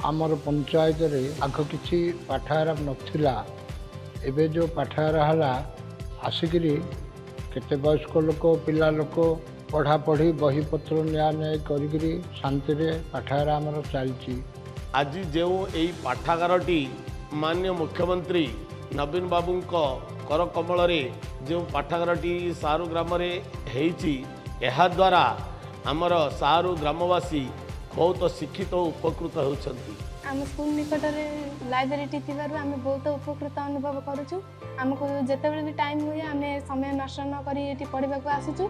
आमर पंचायत रे आग किसी पाठागार नथिला एबे जो पाठागार हला आसिकरी केते वयस्क लोक पिला लोक पढ़ापढ़ी बही पत्र न्या न्याय करी शांति रे पाठागार आमर चलची। आज जो यही पाठागारटी माननीय मुख्यमंत्री नवीन बाबू कर कमल जो पाठागारटी सारू ग्राम द्वारा आमर सारू ग्रामवासी बहुत शिक्षित और उपकृत होती। आम स्कूल निकट में लाइब्रेरी थी आम बहुत उपकृत अनुभव करुचु। आमको जिते भी टाइम हुए आम समय नष्ट न करी पढ़ा को आसुचु।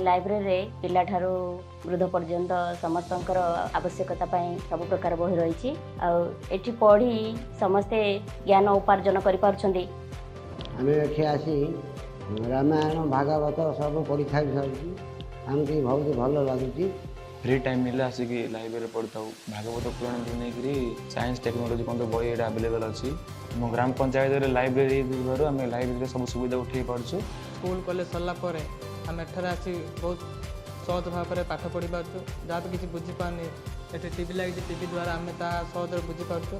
लाइब्रेरी पिला ठारू वृद्ध पर्यंत समस्त आवश्यकता सब प्रकार बही रही एटी पढ़ी समस्ते ज्ञान उपार्जन कर आसी रामायण भागवत सब पढ़ी खाई सारी आमको बहुत भल लगुच। फ्री टाइम मिले आसिक लाइब्रेरी पढ़ी भागवत पुराण नहीं साइंस टेक्नोलोजी पॉइंट बही ये आवेलेबल अच्छी मो ग्राम पंचायत लाइब्रेरी आम लाइब्रेरी सब सुविधा उठे पार्छु। स्कूल कॉलेज सरला आम एठार आसी बहुत सहज भाव में पाठ पढ़ी पार्छु। जहाँ भी किसी बुझीपारनी ये टीवी लगी टीवी द्वारा आम सहज बुझीपार्छु।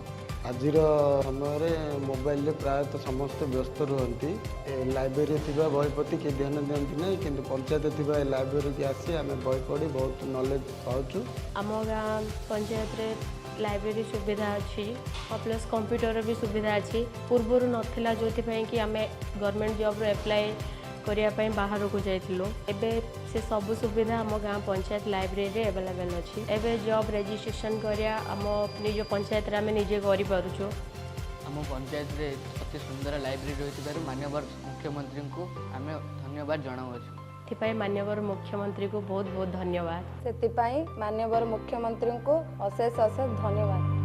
आज समय मोबाइल प्रायतः समस्त व्यस्त रुहति लाइब्रेरी थी बही प्रति किए ध्यान दिखती ना कि पंचायत थी लाइब्रेरी की आसी आम बही पढ़ी बहुत नॉलेज पाचु। आम गाँ पंचायत लाइब्रेरी सुविधा अच्छी और प्लस कंप्यूटर भी सुविधा अच्छी पूर्वर नाला जो कि आम गवर्नमेंट जॉब एप्लाई करने बाहर को जाइलु एबे से सब सुविधा आम गाँ पंचायत लाइब्रेरी एवेलेबल अच्छी। एबे जॉब रजिस्ट्रेशन करिया आम निज पंचायत आम निजे कर पारुछु। आम पंचायत रे अति सुंदर लाइब्रेरी रही माननीय मुख्यमंत्री को आम धन्यवाद जनाऊँ। माननीय मुख्यमंत्री को बहुत बहुत धन्यवाद। से माननीय मुख्यमंत्री को अशेष अशेष धन्यवाद।